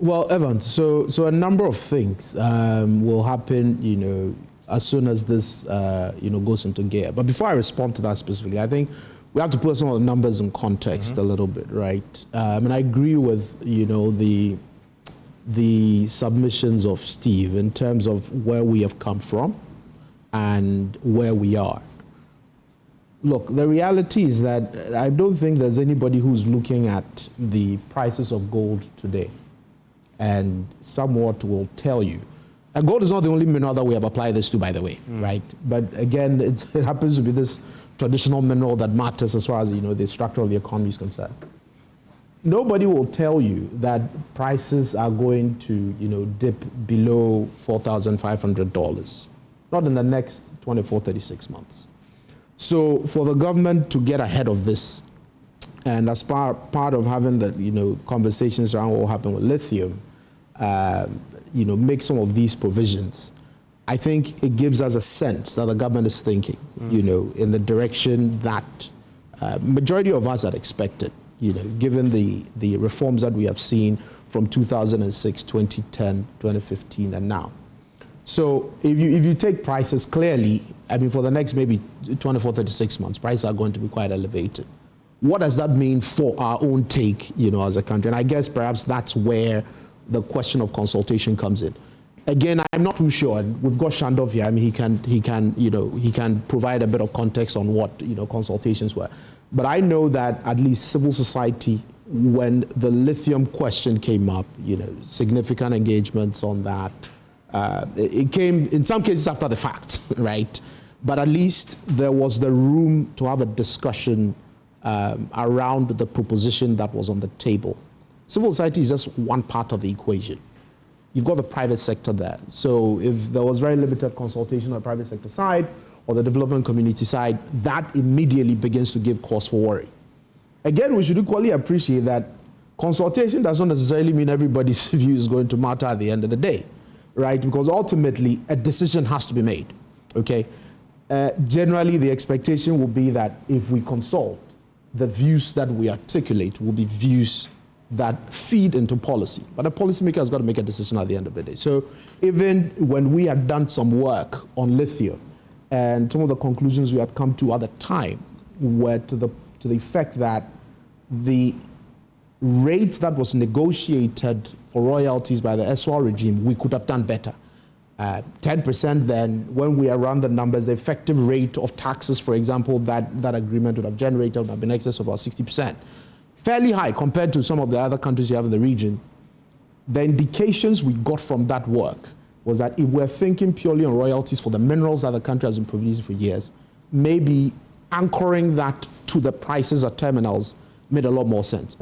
Well, Evan, so a number of things will happen, as soon as this, goes into gear. But before I respond to that specifically, I think we have to put some of the numbers in context a little bit, right? And I agree with, the submissions of Steve in terms of where we have come from and where we are. Look, the reality is that I don't think there's anybody who's looking at the prices of gold today and somewhat will tell you. And gold is not the only mineral that we have applied this to, by the way, right? But again, it happens to be this traditional mineral that matters as far as, the structure of the economy is concerned. Nobody will tell you that prices are going to, dip below $4,500, not in the next 24, 36 months. So for the government to get ahead of this, and as part of having the, conversations around what will happen with lithium, make some of these provisions, I think it gives us a sense that the government is thinking, in the direction that majority of us had expected, given the reforms that we have seen from 2006, 2010, 2015, and now. So if you take prices clearly, I mean, for the next maybe 24, 36 months, prices are going to be quite elevated. What does that mean for our own take, as a country? And I guess perhaps that's where the question of consultation comes in. Again, I'm not too sure. And we've got Shandov here. I mean, he can provide a bit of context on what consultations were. But I know that at least civil society, when the lithium question came up, significant engagements on that. It came in some cases after the fact, right? But at least there was the room to have a discussion around the proposition that was on the table. Civil society is just one part of the equation. You've got the private sector there. So if there was very limited consultation on the private sector side or the development community side, that immediately begins to give cause for worry. Again, we should equally appreciate that consultation does not necessarily mean everybody's view is going to matter at the end of the day, right? Because ultimately, a decision has to be made, okay? Generally, the expectation will be that if we consult, the views that we articulate will be views that feed into policy. But a policymaker has got to make a decision at the end of the day. So even when we had done some work on lithium, and some of the conclusions we had come to at the time were to the effect that the rate that was negotiated for royalties by the SWAL regime, we could have done better. 10% then, when we run the numbers, the effective rate of taxes, for example, that agreement would have generated would have been in excess of about 60%. Fairly high compared to some of the other countries you have in the region. The indications we got from that work was that if we're thinking purely on royalties for the minerals that the country has been producing for years, maybe anchoring that to the prices at terminals made a lot more sense.